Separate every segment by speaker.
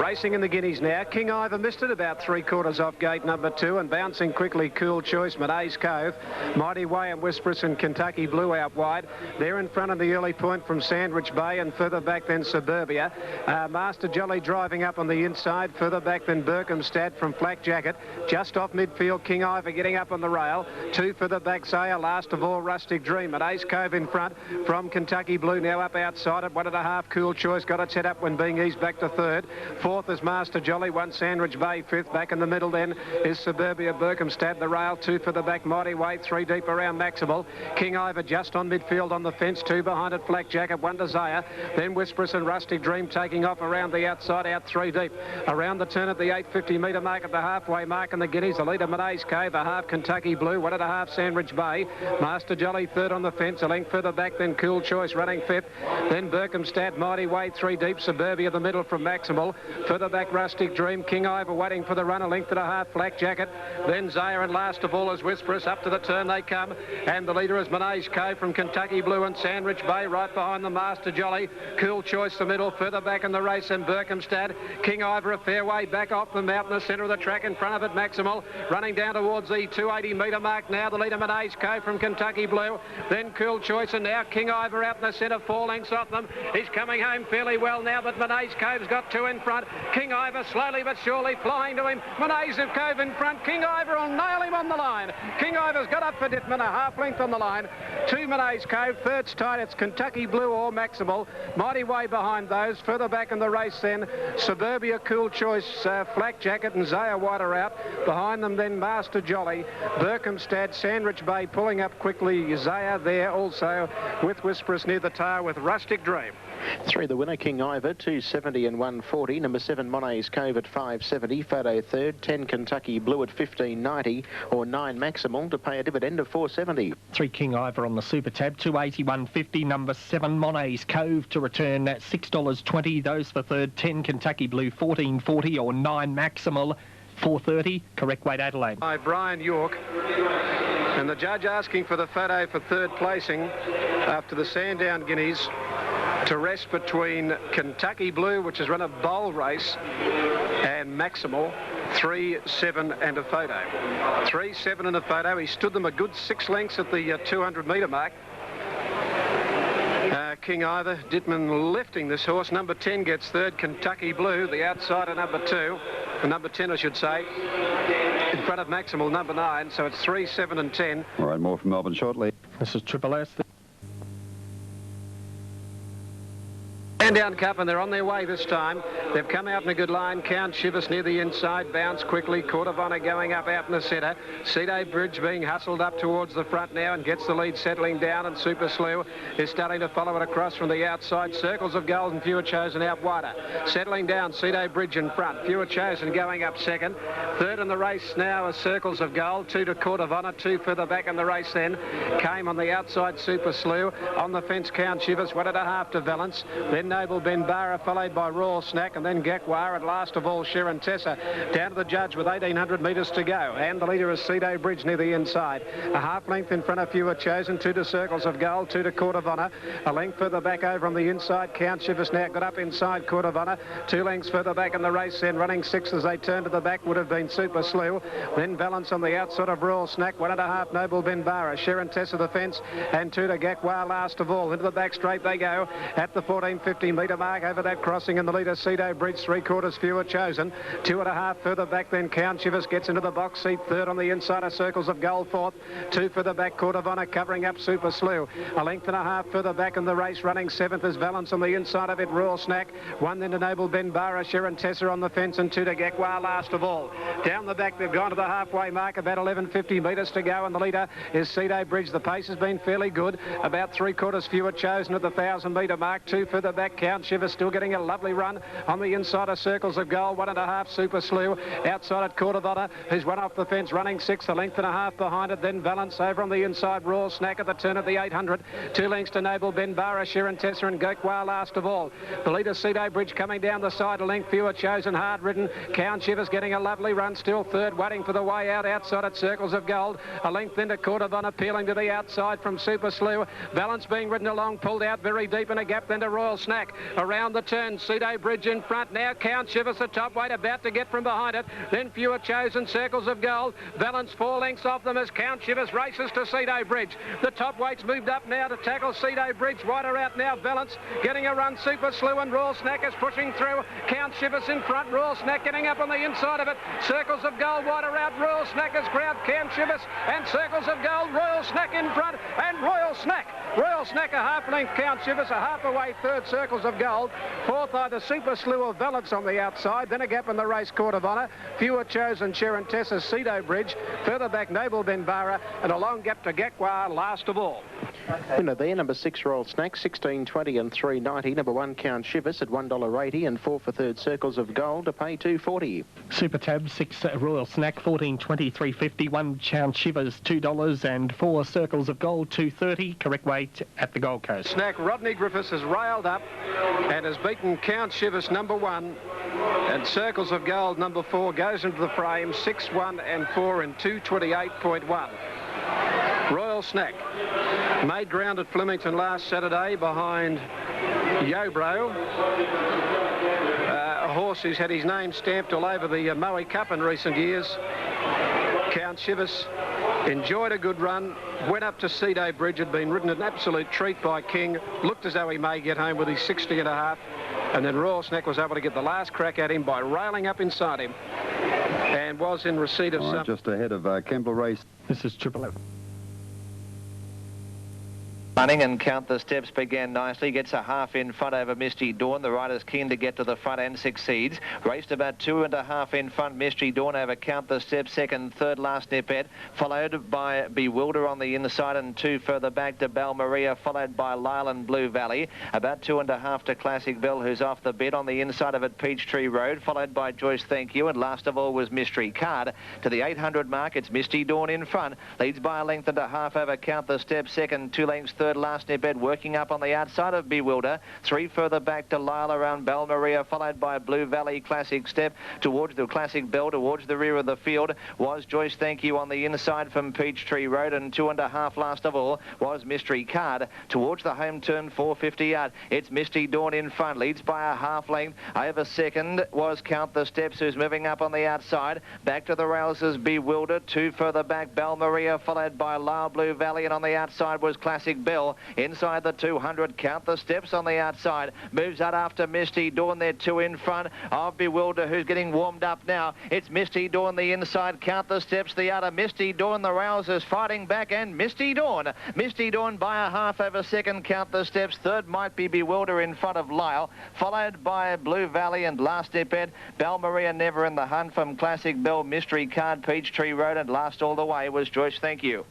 Speaker 1: Racing in the Guineas now. King Ivor missed it about 3/4 off gate number 2 and bouncing quickly. Cool Choice, Monays Cove. Mighty Way and Whisperous and Kentucky Blue out wide. They're in front of the early point from Sandwich Bay, and further back then Suburbia. Master Jolly driving up on the inside. Further back than Berkhamstad from Flak Jacket. Just off midfield, King Ivor getting up on the rail. 2 further back, Zaya. Last of all, Rustic Dream. Monays Cove in front from Kentucky Blue, now up outside at 1.5. Cool Choice got its head up when being eased back to 3rd. 4th is Master Jolly, 1 Sandwich Bay, 5th. Back in the middle then is Suburbia, Berkhamstad, the rail. 2 for the back, Mighty Way, 3 deep around Maximal. King Ivor just on midfield on the fence, 2 behind it, Flak Jacket, 1 Desire. Then Whisperous and Rustic Dream taking off around the outside, out 3 deep. Around the turn at the 850 metre mark at the halfway mark in the Guineas, the leader Monays Cove, 1/2 Kentucky Blue, 1.5 Sandwich Bay. Master Jolly 3rd on the fence, a length further back then Cool Choice running 5th. Then Berkhamstad, Mighty Way, 3 deep, Suburbia the middle from Maximal. Further back Rustic Dream, King Ivor waiting for the run, a length and a half, Flak Jacket. Then Zaya, and last of all is Whisperous. Up to the turn they come, and the leader is Monays Cove from Kentucky Blue and Sandwich Bay right behind the Master Jolly. Cool Choice the middle, further back in the race and Berkhamstad. King Ivor a fair way back off them out in the centre of the track, in front of it Maximal, running down towards the 280 metre mark now. The leader Monays Cove from Kentucky Blue, then Cool Choice, and now King Ivor out in the centre, 4 lengths off them. He's coming home fairly well now, but Monays Cove's got 2 in front. King Ivor slowly but surely flying to him. Monays Cove in front. King Ivor will nail him on the line. King Ivor's got up for Dittman, a 1/2 length on the line. 2 Monays Cove, 3rd's tight. It's Kentucky Blue or Maximal. Mighty Way behind those. Further back in the race then, Suburbia, Cool Choice, Flak Jacket and Zaya White are out. Behind them then Master Jolly, Berkhamstad, Sandwich Bay pulling up quickly. Zaya there also with Whisperous near the tail with Rustic Dream.
Speaker 2: 3 the winner, King Ivor, 270 and 140. Number 7 Monays Cove at 570. Photo 3rd. 10 Kentucky Blue at 1590, or 9 Maximal to pay a dividend of 470.
Speaker 3: 3 King Ivor on the Super Tab, 281.50. Number 7 Monays Cove to return at $6.20. Those for 3rd. 10 Kentucky Blue 1440, or 9 Maximal 430. Correct weight Adelaide.
Speaker 1: By Brian York. And the judge asking for the photo for 3rd placing after the Sandown Guineas, to rest between Kentucky Blue, which has run a bowl race, and Maximal, 3, 7 and a photo. 3, 7 and a photo. He stood them a good 6 lengths at the 200 metre mark. King Ivor, Dittman lifting this horse. Number 10 gets 3rd, Kentucky Blue, the outsider number 2, number 10 I should say, in front of Maximal number 9, so it's 3, 7 and 10.
Speaker 4: All right, more from Melbourne shortly.
Speaker 3: This is Triple S.
Speaker 1: Sandown Cup, and they're on their way this time. They've come out in a good line. Count Shivers near the inside, bounce quickly. Court of Honour going up out in the centre. Cedar Bridge being hustled up towards the front now and gets the lead settling down, and Super Slew is starting to follow it across from the outside. Circles of Gold and Fewer Chosen out wider. Settling down, Cedar Bridge in front. Fewer Chosen going up 2nd. 3rd in the race now is Circles of Gold. 2 to Court of Honour. 2 further back in the race then. Came on the outside, Super Slew. On the fence, Count Shivers, 1.5 to Valence. Then Noble Ben Barra, followed by Royal Snack, and then Gakwar, and last of all Sharon Tessa. Down to the judge with 1800 metres to go, and the leader is Cedar Bridge near the inside. A 1/2 length in front of Fewer Chosen. 2 to Circles of Gold, 2 to Court of Honour. A length further back over on the inside, Count Shivers now got up inside Court of Honour. 2 lengths further back in the race then, running 6 as they turn to the back would have been Super Slew. Then Valence on the outside of Royal Snack, 1.5 Noble Ben Barra. Sharon Tessa the fence, and 2 to Gakwar last of all. Into the back straight they go at the 1450 metre mark over that crossing, and the leader Cedar Bridge, 3/4 Fewer Chosen. 2.5 further back then Count Shivers gets into the box seat. 3rd on the inside are Circles of Gold 4th. 2 further back Court of Honour covering up Super Slew. A length and a half further back in the race, running 7th is Valence on the inside of it, Royal Snack. 1 then to Noble Ben Barra, Sharon Tessa on the fence, and 2 to Gakwar last of all. Down the back they've gone to the halfway mark, about 1150 metres to go, and the leader is Cedar Bridge. The pace has been fairly good, about 3/4 Fewer Chosen at the 1000 metre mark. 2 further back Count Shivers still getting a lovely run on the inside of Circles of Gold. 1.5 Super Slew outside at Court of Honour, who's run off the fence, running 6, a length and a half behind it. Then Valence over on the inside, Raw Snack at the turn of the 800. 2 lengths to Noble Ben Barra, Sharon Tessa and Gakwar last of all. The leader Cedar Bridge coming down the side, a length Fewer Chosen, hard ridden. Count Shivers getting a lovely run, still 3rd, waiting for the way out outside at Circles of Gold. A length into Court of Honour, peeling to the outside from Super Slew. Valence being ridden along, pulled out very deep in a gap then to Royal Snack. Snack around the turn. Cedo Bridge in front. Now Count Shivers, the top weight, about to get from behind it. Then Fewer Chosen, Circles of Gold. Valence 4 lengths off them as Count Shivers races to Cedo Bridge. The top weight's moved up now to tackle Cedo Bridge. Wider out now, Valence getting a run. Super Slew and Royal Snack is pushing through. Count Shivers in front. Royal Snack getting up on the inside of it. Circles of Gold wider out. Royal Snack has grabbed Count Shivers and Circles of Gold. Royal Snack in front and Royal Snack a half length. Count Shivers a half away third. Circles of Gold fourth. Either Super Slew or Valence on the outside. Then a gap in the race Court of Honour. Fewer Chosen, Sharon Tessa, Cedo Bridge. Further back Noble Benbara and a long gap to Gekwa last of all.
Speaker 2: Winner there, number 6 Royal Snack, 16.20 and 3.90. Number 1 Count Shivers at $1.80 and 4 for third. Circles of Gold to pay $2.40.
Speaker 3: Super Tab 6 Royal Snack 14.20 3.50. 1 Count Shivers $2 and 4 Circles of Gold $2.30. Correct weight at the Gold Coast.
Speaker 1: Snack Rodney Griffiths has railed up and has beaten Count Shivers number 1, and Circles of Gold number 4 goes into the frame 6, 1 and 4 in 2:28.1. Royal Snack made ground at Flemington last Saturday behind Yobro, a horse who's had his name stamped all over the Moe Cup in recent years. Count Shivers enjoyed a good run, went up to Cedo Bridge, had been ridden an absolute treat by King, looked as though he may get home with his 60.5, and then Royal Snack was able to get the last crack at him by railing up inside him and was in receipt of some...
Speaker 4: Just ahead of Kemble Race.
Speaker 3: This is Triple F.
Speaker 5: Running and Count the Steps began nicely, gets a half in front over Misty Dawn. The rider's keen to get to the front and succeeds. Raced about 2.5 in front, Misty Dawn over Count the Steps, second, third last Nippet, followed by Bewilder on the inside and 2 further back to Belle Maria, followed by Lyle and Blue Valley. About 2.5 to Classic Bell, who's off the bit. On the inside of it, Peachtree Road, followed by Joyce Thank You, and last of all was Mystery Card. To the 800 mark, it's Misty Dawn in front, leads by a length and a half over Count the Steps, second, 2 lengths, third last Nippet, working up on the outside of Bewilder. 3 further back to Lyle around Belle Maria, followed by Blue Valley. Classic Step towards the Classic Bell, towards the rear of the field was Joyce Thank You on the inside from Peachtree Road, and 2.5 last of all was Mystery Card. Towards the home turn, 450 yard. It's Misty Dawn in front, leads by a half length. Over second was Count the Steps, who's moving up on the outside. Back to the rails is Bewilder. 2 further back, Belle Maria, followed by Lyle, Blue Valley, and on the outside was Classic Bell. Inside the 200, Count the Steps on the outside. Moves out after Misty Dawn. They're 2 in front of Bewilder, who's getting warmed up now. It's Misty Dawn the inside, Count the Steps the other. Misty Dawn, the rails is fighting back, and Misty Dawn by a half over second, Count the Steps. Third might be Bewilder in front of Lyle, followed by Blue Valley and last Nippet. Belle Maria never in the hunt from Classic Bell, Mystery Card, Peachtree Road, and last all the way was Joyce Thank You.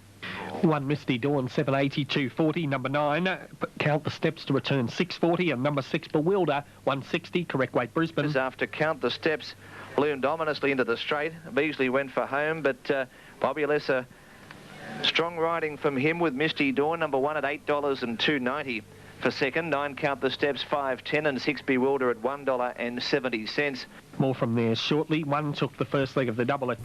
Speaker 3: 1 Misty Dawn 7.80 2.40. Number 9 Count the Steps to return 6.40, and number 6 Bewilder 1.60. Correct weight Brisbane.
Speaker 5: After Count the Steps bloomed ominously into the straight, Beasley went for home, but Bobby Lesser, strong riding from him with Misty Dawn number 1 at $8 and $2.90 for second. 9 Count the Steps 5.10 and 6 Bewilder at $1.70.
Speaker 3: More from there shortly. 1 took the first leg of the double at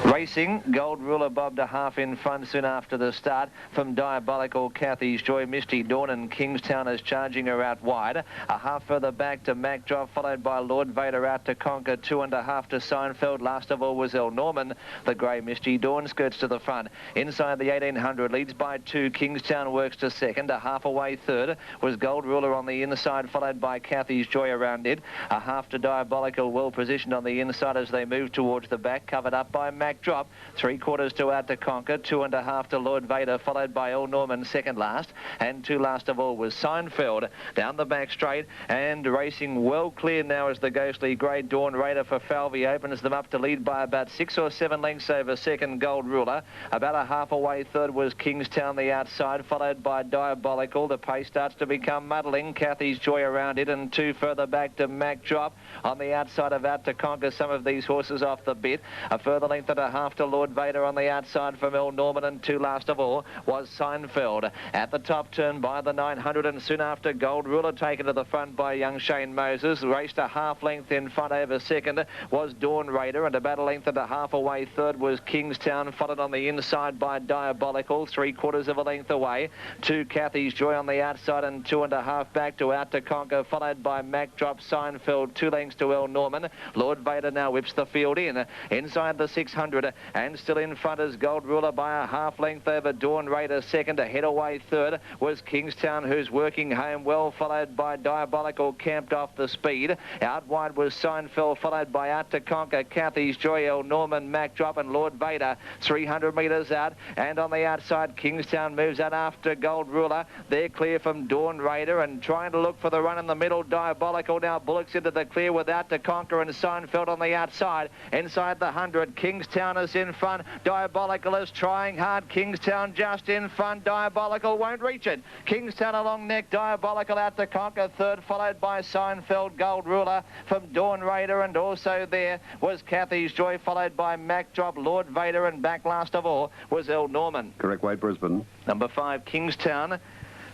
Speaker 5: Racing, Gold Ruler bobbed a half in front soon after the start from Diabolical, Cathy's Joy, Misty Dawn, and Kingstown is charging her out wide. A half further back to Mac Drop, followed by Lord Vader out to Conquer. 2.5 to Seinfeld. Last of all was El Norman. The grey Misty Dawn skirts to the front. Inside the 1800, leads by 2. Kingstown works to second. A half away third was Gold Ruler on the inside, followed by Cathy's Joy around it. A half to Diabolical, well positioned on the inside as they move towards the back, covered up by Mac Drop. 3/4 to Out to Conquer. 2.5 to Lord Vader, followed by El Norman second last, and 2 last of all was Seinfeld. Down the back straight and racing well clear now as the ghostly grey Dawn Raider for Falvey opens them up to lead by about 6 or 7 lengths over second Gold Ruler. About a half away third was Kingstown the outside, followed by Diabolical. The pace starts to become muddling. Cathy's Joy around it, and 2 further back to Mac Drop on the outside of Out to Conquer. Some of these horses off the bit. A further length and a half 1.5 to Lord Vader on the outside from El Norman, and 2 last of all was Seinfeld. At the top turn by the 900, and soon after Gold Ruler taken to the front by young Shane Moses. Raced a half length in front over second was Dawn Raider, and about a length and a half away third was Kingstown, followed on the inside by Diabolical, 3/4 of a length away. 2 Kathy's Joy on the outside, and 2.5 back to Out to Conquer, followed by Mac Drop, Seinfeld, 2 lengths to El Norman. Lord Vader now whips the field in. Inside the 600, and still in front is Gold Ruler by a half length over Dawn Raider. Second, ahead away third was Kingstown, who's working home well, followed by Diabolical, camped off the speed. Out wide was Seinfeld, followed by Out to Conquer, Kathy's Joy, El Norman, Mac Drop, and Lord Vader. 300 metres out, and on the outside Kingstown moves out after Gold Ruler. They're clear from Dawn Raider, and trying to look for the run in the middle. Diabolical now bullocks into the clear with Out to Conquer and Seinfeld on the outside. Inside the 100, Kingstown is in front. Diabolical is trying hard. Kingstown just in front. Diabolical won't reach it. Kingstown along neck. Diabolical Out to Conquer third, followed by Seinfeld, Gold Ruler from Dawn Raider, and also there was Kathy's Joy, followed by Mac Drop, Lord Vader, and back last of all was El Norman.
Speaker 4: Correct weight, Brisbane.
Speaker 5: Number 5, Kingstown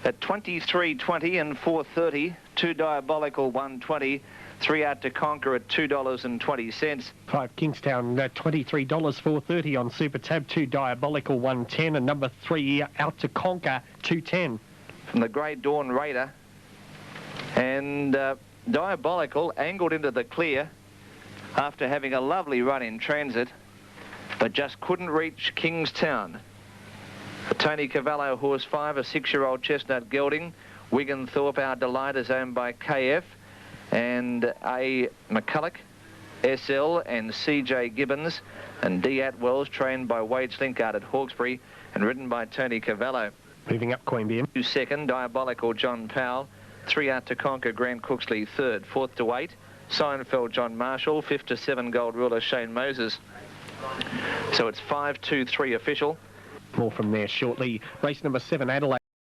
Speaker 5: at 23.20 and 4.30. 2 Diabolical, 1.20. 3 Out to Conquer at $2.20.
Speaker 3: 5 Kingstown, $23, 4.30 on Super Tab. 2 Diabolical, 1.10, and number 3 Out to Conquer, 2.10.
Speaker 5: From the grey Dawn Raider, and Diabolical angled into the clear after having a lovely run in transit, but just couldn't reach Kingstown. A Tony Cavallo horse 5, a 6-year-old chestnut gelding. Wigan Thorpe, Our Delight, is owned by KF, and A. McCulloch, SL, and CJ Gibbons, and D. Atwells, trained by Wade Slinkard at Hawkesbury and ridden by Tony Cavallo.
Speaker 3: Moving up Queen Beam.
Speaker 5: 2 second, Diabolical, John Powell. 3 Out to Conquer, Grant Cooksley third. 4th to 8, Seinfeld, John Marshall. 5th to 7, Gold Ruler, Shane Moses. So it's 5-2-3 official.
Speaker 3: More from there shortly. Race number 7, Adelaide.